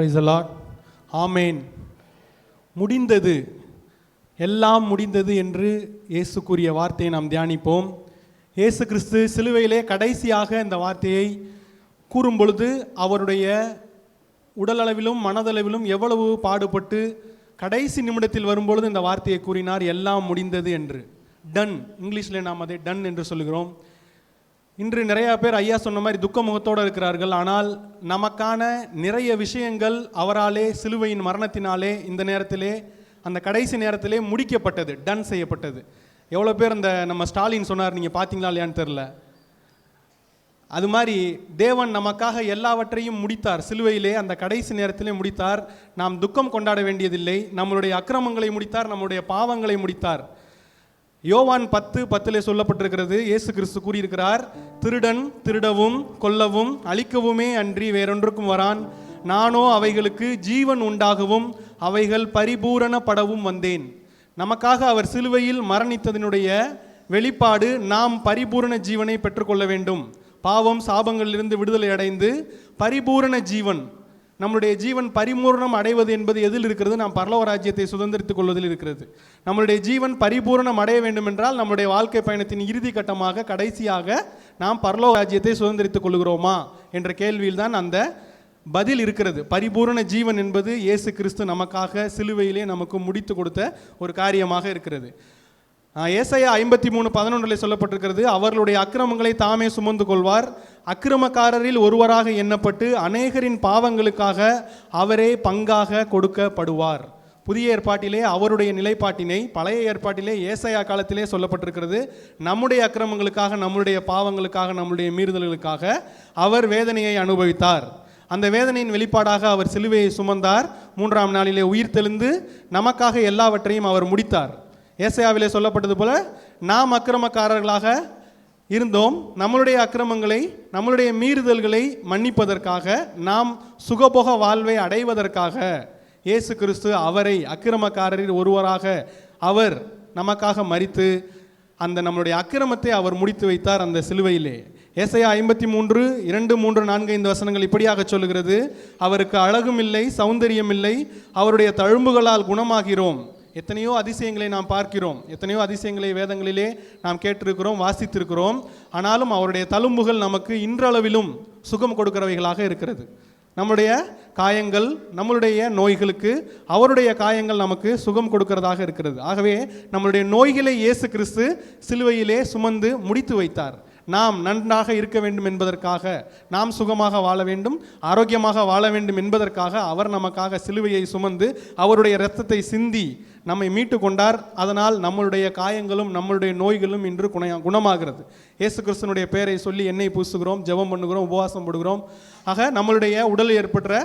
Praise the Lord. ஆமேன். முடிந்தது, எல்லாம் முடிந்தது என்று இயேசு கூறிய வார்த்தையை நாம் தியானிப்போம். இயேசு கிறிஸ்து சிலுவையிலே கடைசியாக இந்த வார்த்தையை கூறும் பொழுது அவருடைய உடலளவிலும் மனதளவிலும் எவ்வளவு பாடுபட்டு கடைசி நிமிடத்தில் வரும்பொழுது இந்த வார்த்தையை கூறினார், எல்லாம் முடிந்தது என்று. டன், இங்கிலீஷில் நாம் அதை டன் என்று சொல்லுகிறோம். இன்று நிறைய பேர் ஐயா சொன்ன மாதிரி துக்க முகத்தோடு இருக்கிறார்கள். ஆனால் நமக்கான நிறைய விஷயங்கள் அவராலே சிலுவையின் மரணத்தினாலே இந்த நேரத்திலே, அந்த கடைசி நேரத்திலே முடிக்கப்பட்டது, டன் செய்யப்பட்டது. எவ்வளோ பேர் அந்த நம்ம ஸ்டாலின் சொன்னார், நீங்கள் பார்த்தீங்களா இல்லையான்னு தெரில. அது மாதிரி தேவன் நமக்காக எல்லாவற்றையும் முடித்தார். சிலுவையிலே அந்த கடைசி நேரத்திலே முடித்தார். நாம் துக்கம் கொண்டாட வேண்டியதில்லை. நம்மளுடைய அக்கிரமங்களை முடித்தார், நம்முடைய பாவங்களை முடித்தார். யோவான் 10:10 சொல்லப்பட்டிருக்கிறது, இயேசு கிறிஸ்து கூறியிருக்கிறார், திருடன் திருடவும் கொல்லவும் அழிக்கவுமே அன்றி வேறொன்றுக்கும் வரான், நானோ அவைகளுக்கு ஜீவன் உண்டாகவும் அவைகள் பரிபூரணப்படவும் வந்தேன். நமக்காக அவர் சிலுவையில் மரணித்ததனுடைய வெளிப்பாடு நாம் பரிபூரண ஜீவனை பெற்றுக்கொள்ள வேண்டும். பாவம் சாபங்களிலிருந்து விடுதலை அடைந்து பரிபூரண ஜீவன், நம்முடைய ஜீவன் பரிபூர்ணம் அடைவது என்பது எதில் இருக்கிறது? நாம் பரலோக ராஜ்யத்தை சுதந்திரித்துக் கொள்வதில் இருக்கிறது. நம்முடைய ஜீவன் பரிபூர்ணம் அடைய வேண்டும் என்றால் நம்முடைய வாழ்க்கை பயணத்தின் இறுதி கட்டமாக கடைசியாக நாம் பரலோக ராஜ்யத்தை சுதந்திரித்துக் கொள்கிறோமா என்ற கேள்வியில் தான் அந்த பதில் இருக்கிறது. பரிபூர்ண ஜீவன் என்பது இயேசு கிறிஸ்து நமக்காக சிலுவையிலே நமக்கு முடித்து கொடுத்த ஒரு காரியமாக இருக்கிறது. ஏசாயா 53:11 சொல்லப்பட்டிருக்கிறது, அவர்களுடைய அக்கிரமங்களை தாமே சுமந்து கொள்வார், அக்கிரமக்காரரில் ஒருவராக எண்ணப்பட்டு அநேகரின் பாவங்களுக்காக அவரே பங்காக கொடுக்கப்படுவார். புதிய ஏற்பாட்டிலே அவருடைய நிலைப்பாட்டினை, பழைய ஏற்பாட்டிலே ஏசாயா காலத்திலே சொல்லப்பட்டிருக்கிறது, நம்முடைய அக்கிரமங்களுக்காக, நம்முடைய பாவங்களுக்காக, நம்முடைய மீறுதல்களுக்காக அவர் வேதனையை அனுபவித்தார். அந்த வேதனையின் வெளிப்பாடாக அவர் சிலுவையை சுமந்தார். 3ஆம் நாளிலே உயிர் தெழுந்து நமக்காக எல்லாவற்றையும் அவர் முடித்தார். ஏசாயாவிலே சொல்லப்பட்டது போல நாம் அக்கிரமக்காரர்களாக இருந்தோம், நம்மளுடைய அக்கிரமங்களை, நம்மளுடைய மீறுதல்களை மன்னிப்பதற்காக, நாம் சுகபோக வாழ்வை அடைவதற்காக இயேசு கிறிஸ்து அவரை அக்கிரமக்காரரில் ஒருவராக அவர் நமக்காக மரித்து அந்த நம்மளுடைய அக்கிரமத்தை அவர் முடித்து வைத்தார் அந்த சிலுவையிலே. ஏசாயா 53:2, 3, 4, 5 வசனங்கள் இப்படியாக சொல்லுகிறது, அவருக்கு அழகும் இல்லை, சௌந்தரியம் இல்லை, அவருடைய தழும்புகளால் குணமாகிறோம். எத்தனையோ அதிசயங்களை நாம் பார்க்கிறோம், எத்தனையோ அதிசயங்களை வேதங்களிலே நாம் கேட்டிருக்கிறோம், வாசித்திருக்கிறோம். ஆனாலும் அவருடைய தழும்புகள் நமக்கு இன்றளவிலும் சுகம் கொடுக்கிறவைகளாக இருக்கிறது. நம்முடைய காயங்கள், நம்மளுடைய நோய்களுக்கு அவருடைய காயங்கள் நமக்கு சுகம் கொடுக்கிறதாக இருக்கிறது. ஆகவே நம்மளுடைய நோய்களை இயேசு கிறிஸ்து சிலுவையிலே சுமந்து முடித்து வைத்தார். நாம் நன்றாக இருக்க வேண்டும் என்பதற்காக, நாம் சுகமாக வாழ வேண்டும், ஆரோக்கியமாக வாழ வேண்டும் என்பதற்காக அவர் நமக்காக சிலுவையை சுமந்து அவருடைய இரத்தத்தை சிந்தி நம்மை மீட்டு கொண்டார். அதனால் நம்மளுடைய காயங்களும் நம்மளுடைய நோய்களும் இன்று குணமாகிறது. இயேசு கிறிஸ்துனுடைய பெயரை சொல்லி எண்ணெய் பூசுகிறோம், ஜெபம் பண்ணுகிறோம், உபவாசம் போடுகிறோம். ஆக நம்மளுடைய உடலில் ஏற்பட்ட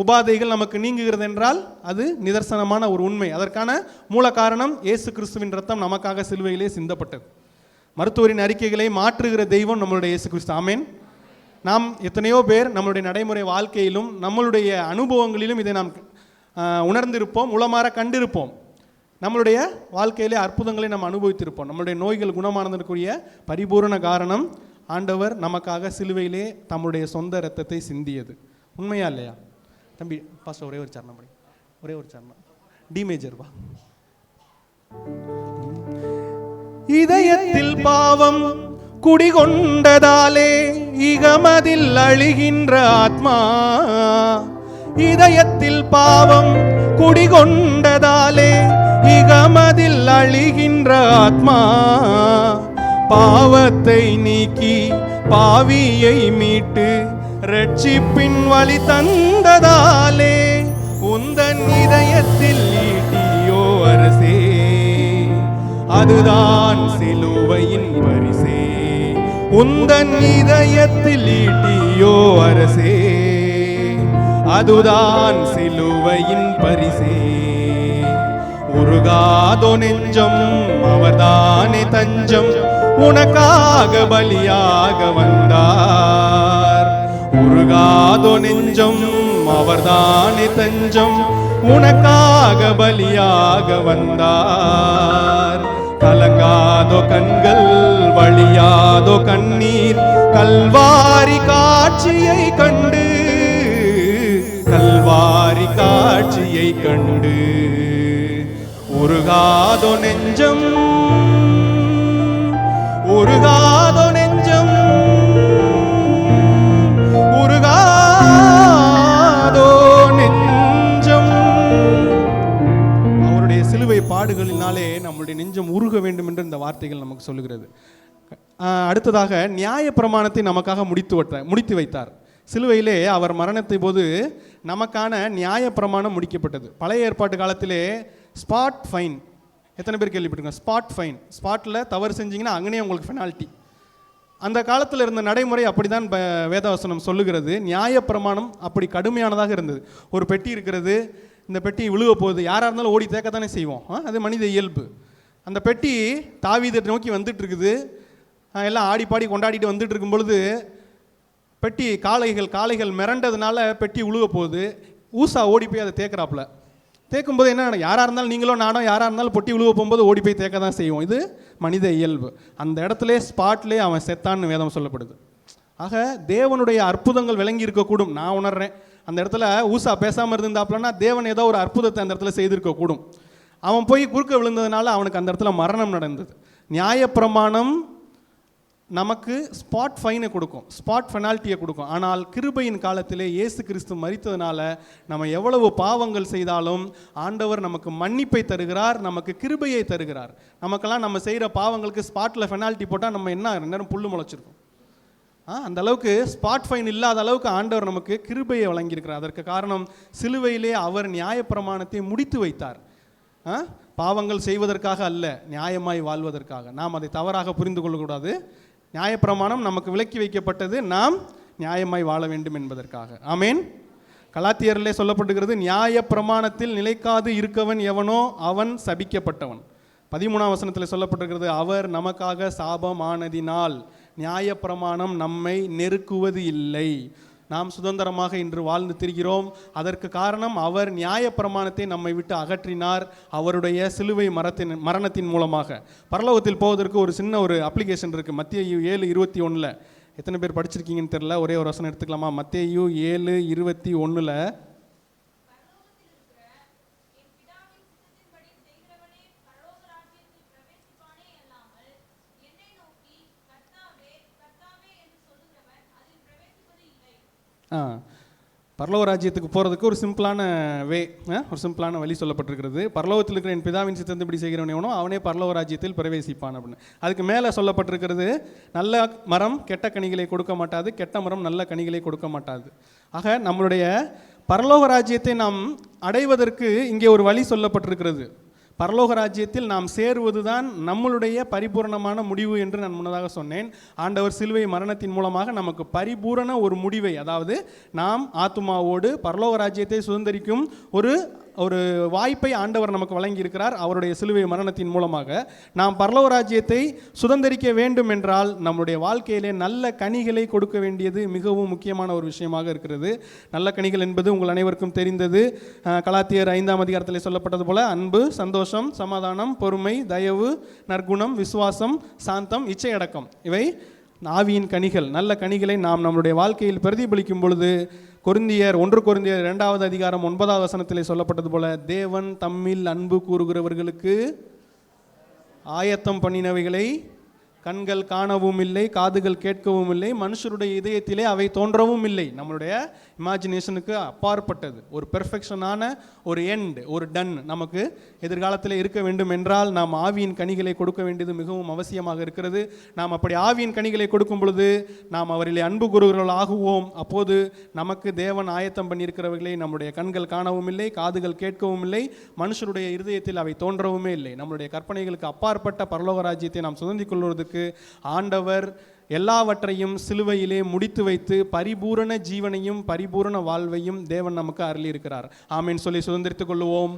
உபாதைகள் நமக்கு நீங்குகிறது என்றால் அது நிதர்சனமான ஒரு உண்மை. அதற்கான மூல காரணம் இயேசு கிறிஸ்துவின் இரத்தம் நமக்காக சிலுவையிலே சிந்தப்பட்டது. மருத்துவரின் அறிக்கைகளை மாற்றுகிற தெய்வம் நம்மளுடைய இயேசு கிறிஸ்து. ஆமேன். நாம் எத்தனையோ பேர் நம்மளுடைய நடைமுறை வாழ்க்கையிலும் நம்மளுடைய அனுபவங்களிலும் இதை நாம் உணர்ந்திருப்போம், உளமாற கண்டிருப்போம். நம்மளுடைய வாழ்க்கையிலே அற்புதங்களை நாம் அனுபவித்திருப்போம். நம்மளுடைய நோய்கள் குணமானதற்குரிய பரிபூரண காரணம் ஆண்டவர் நமக்காக சிலுவையிலே தம்முடைய சொந்த இரத்தத்தை சிந்தியது. உண்மையா இல்லையா தம்பி? பாஸ்டர் ஒரே ஒரு சரணம் படி, ஒரே ஒரு சரணம், டி மேஜர் வா. இதயத்தில் பாவம் குடிகொண்டதாலே இகமதில் அழிகின்ற ஆத்மா, இதயத்தில் பாவம் குடிகொண்டதாலே இகமதில் அழிகின்ற ஆத்மா, பாவத்தை நீக்கி பாவியை மீட்டு ரட்சிப்பின் வழி தந்ததாலே உந்தன் இதயத்தில் ஈட்டியோ அரசே, அதுதான் சிலுவையின் பரிசே. உந்தன் இதயத்தில் ஈட்டியோ அரசே, அதுதான் சிலுவையின் பரிசே. உருகாதோ நெஞ்சம், அவர்தானே தஞ்சம், உனக்காக பலியாக வந்தார். உருகாதோ நெஞ்சம், அவர்தானே தஞ்சம், உனக்காக பலியாக வந்தார். கலங்காதோ கண்கள், வழியாதோ கண்ணீர், கல்வாரி காட்சியை கண்டு, கல்வாரி காட்சியை கண்டு உருகாதோ நெஞ்சம், உருகாதோ நெஞ்சம், உருகாதோ நெஞ்சம். அவருடைய சிலுவை பாடுகளினாலே நம்முடைய நெஞ்சம் உருக வேண்டும் என்று இந்த வார்த்தைகள் நமக்கு சொல்லுகிறது. அடுத்ததாக நியாயப்பிரமாணத்தை நமக்காக முடித்து வைத்தார். சிலுவையிலே அவர் மரணத்தை போது நமக்கான நியாயப்பிரமாணம் முடிக்கப்பட்டது. பழைய ஏற்பாட்டு காலத்திலே ஸ்பாட் ஃபைன், எத்தனை பேர் கேள்விப்பட்டிருக்கோம்? ஸ்பாட் ஃபைன், ஸ்பாட்டில் தவறு செஞ்சீங்கன்னா அங்கனே உங்களுக்கு பெனால்ட்டி. அந்த காலத்தில் இருந்த நடைமுறை அப்படிதான் வேதவசனம் சொல்லுகிறது. நியாயப்பிரமாணம் அப்படி கடுமையானதாக இருந்தது. ஒரு பெட்டி இருக்கிறது, இந்த பெட்டி விழுக போகுது, யாராக இருந்தாலும் ஓடி தேக்கத்தானே செய்வோம், அது மனித இயல்பு. அந்த பெட்டி தாவீதை நோக்கி வந்துட்டு இருக்குது, எல்லாம் ஆடி பாடி கொண்டாடிட்டு வந்துட்டு இருக்கும் பொழுது பெட்டி காளைகள் மிரண்டதுனால பெட்டி உழுக போகுது. ஊசா ஓடி போய் அதை தேக்கிறாப்புல. தேக்கும்போது என்ன, யாராக இருந்தாலும் நீங்களோ நானோ யாராக இருந்தாலும் பொட்டி உழுவ போகும்போது ஓடி போய் தேக்க தான் செய்வோம். இது மனித இயல்பு. அந்த இடத்துல ஸ்பாட்லேயே அவன் செத்தான்னு வேதம் சொல்லப்படுது. ஆக தேவனுடைய அற்புதங்கள் விளங்கி இருக்கக்கூடும். நான் உணர்றேன், அந்த இடத்துல ஊசா பேசாமல் இருந்தாப்புலன்னா தேவன் ஏதோ ஒரு அற்புதத்தை அந்த இடத்துல செய்திருக்கக்கூடும். அவன் போய் குறுக்க விழுந்ததுனால அவனுக்கு அந்த இடத்துல மரணம் நடந்தது. நியாயப்பிரமாணம் நமக்கு ஸ்பாட் ஃபைனை கொடுக்கும், ஸ்பாட் பெனால்ட்டியை கொடுக்கும். ஆனால் கிருபையின் காலத்திலே இயேசு கிறிஸ்து மரித்ததுனால நம்ம எவ்வளவு பாவங்கள் செய்தாலும் ஆண்டவர் நமக்கு மன்னிப்பை தருகிறார், நமக்கு கிருபையை தருகிறார். நமக்கெல்லாம் நம்ம செய்கிற பாவங்களுக்கு ஸ்பாட்டில் பெனால்ட்டி போட்டால் நம்ம என்ன நேரம் புல்லு முளைச்சிருக்கோம். அந்த அளவுக்கு ஸ்பாட் ஃபைன் இல்லாத அளவுக்கு ஆண்டவர் நமக்கு கிருபையை வழங்கியிருக்கிறார். அதற்கு காரணம் சிலுவையிலே அவர் நியாயப்பிரமாணத்தை முடித்து வைத்தார். பாவங்கள் செய்வதற்காக அல்ல, நியாயமாய் வாழ்வதற்காக. நாம் அதை தவறாக புரிந்து கொள்ளக்கூடாது. நியாயப்பிரமாணம் நமக்கு விலக்கி வைக்கப்பட்டது, நாம் நியாயமாய் வாழ வேண்டும் என்பதற்காக. ஆமேன். கலாத்தியரிலே சொல்லப்பட்டிருக்கிறது, நியாயப்பிரமாணத்தில் நிலைக்காது இருக்கவன் எவனோ அவன் சபிக்கப்பட்டவன். 13ஆம் வசனத்தில் சொல்லப்பட்டிருக்கிறது, அவர் நமக்காக சாபமானதினால் நியாயப்பிரமாணம் நம்மை நெருக்குவது இல்லை. நாம் சுதந்திரமாக இன்று வாழ்ந்து திரிகிறோம். அதற்கு காரணம் அவர் நியாயப்பிரமாணத்தை நம்மை விட்டு அகற்றினார், அவருடைய சிலுவை மரணத்தின் மூலமாக. பரலோகத்தில் போவதற்கு ஒரு சின்ன ஒரு அப்ளிகேஷன் இருக்குது. மத்தேயு 7:21. எத்தனை பேர் படிச்சிருக்கீங்கன்னு தெரியல, ஒரே ஒரு வசனம் எடுத்துக்கலாமா? மத்தேயு 7:21. பரலோக ராஜ்யத்துக்கு போகிறதுக்கு ஒரு சிம்பிளான ஒரு சிம்பிளான வழி சொல்லப்பட்டிருக்கிறது. பரலோகத்தில் இருக்கிற என் பிதாவின் சித்தத்தின்படி செய்கிறவன் எவனோ அவனே பரலோக ராஜ்யத்தில் பிரவேசிப்பான் அப்படின்னு. அதுக்கு மேலே சொல்லப்பட்டிருக்கிறது, நல்ல மரம் கெட்ட கனிகளை கொடுக்க மாட்டாது, கெட்ட மரம் நல்ல கனிகளை கொடுக்க மாட்டாது. ஆக நம்மளுடைய பரலோக ராஜ்யத்தை நாம் அடைவதற்கு இங்கே ஒரு வழி சொல்லப்பட்டிருக்கிறது. பரலோக ராஜ்யத்தில் நாம் சேருவதுதான் நம்மளுடைய பரிபூர்ணமான முடிவு என்று நான் முன்னதாக சொன்னேன். ஆண்டவர் சிலுவை மரணத்தின் மூலமாக நமக்கு பரிபூரண ஒரு முடிவை, அதாவது நாம் ஆத்துமாவோடு பரலோக ராஜ்யத்தை சுதந்திரிக்கும் ஒரு வாய்ப்பை ஆண்டவர் நமக்கு வழங்கி இருக்கிறார். அவருடைய சிலுவை மரணத்தின் மூலமாக நாம் பரலோக ராஜ்யத்தை சுதந்திரிக்க வேண்டும் என்றால் நம்முடைய வாழ்க்கையிலே நல்ல கனிகளை கொடுக்க வேண்டியது மிகவும் முக்கியமான ஒரு விஷயமாக இருக்கிறது. நல்ல கனிகள் என்பது உங்கள் அனைவருக்கும் தெரிந்தது. கலாத்தியர் 5ஆம் அதிகாரத்தில் சொல்லப்பட்டது போல அன்பு, சந்தோஷம், சமாதானம், பொறுமை, தயவு, நற்குணம், விசுவாசம், சாந்தம், இச்சையடக்கம், இவை ஆவியின் கனிகள். நல்ல கனிகளை நாம் நம்முடைய வாழ்க்கையில் பிரதிபலிக்கும் பொழுது 1 கொரிந்தியர் 2ஆம் அதிகாரம் 9ஆம் வசனத்திலே சொல்லப்பட்டது போல, தேவன் தம்மில் அன்பு கூறுகிறவர்களுக்கு ஆயத்தம் பண்ணினவைகளை கண்கள் காணவும் இல்லை, காதுகள் கேட்கவும் இல்லை, மனுஷருடைய இதயத்திலே அவை தோன்றவும் இல்லை. நம்மளுடைய இமேஜினேஷனுக்கு அப்பாற்பட்டது. ஒரு பெர்ஃபெக்ஷனான ஒரு எண்ட், ஒரு டன் நமக்கு எதிர்காலத்தில் இருக்க வேண்டும் என்றால் நாம் ஆவியின் கனிகளை கொடுக்க வேண்டியது மிகவும் அவசியமாக இருக்கிறது. நாம் அப்படி ஆவியின் கனிகளை கொடுக்கும் பொழுது நாம் அவரிலே அன்பு கூறுகிறவர்கள் ஆகுவோம். அப்போது நமக்கு தேவன் ஆயத்தம் பண்ணியிருக்கிறவர்களை நம்முடைய கண்கள் காணவும் இல்லை, காதுகள் கேட்கவும் இல்லை, மனுஷருடைய இருதயத்தில் அவை தோன்றவுமே இல்லை. நம்மளுடைய கற்பனைகளுக்கு அப்பாற்பட்ட பரலோக ராஜ்யத்தை நாம் சுதந்திரிக் கொள்வதற்கு ஆண்டவர் எல்லாவற்றையும் சிலுவையிலே முடித்து வைத்து பரிபூரண ஜீவனையும் பரிபூரண வாழ்வையும் தேவன் நமக்கு அருளி இருக்கிறார். ஆமேன் சொல்லி சுதந்திரித்துக் கொள்வோம்.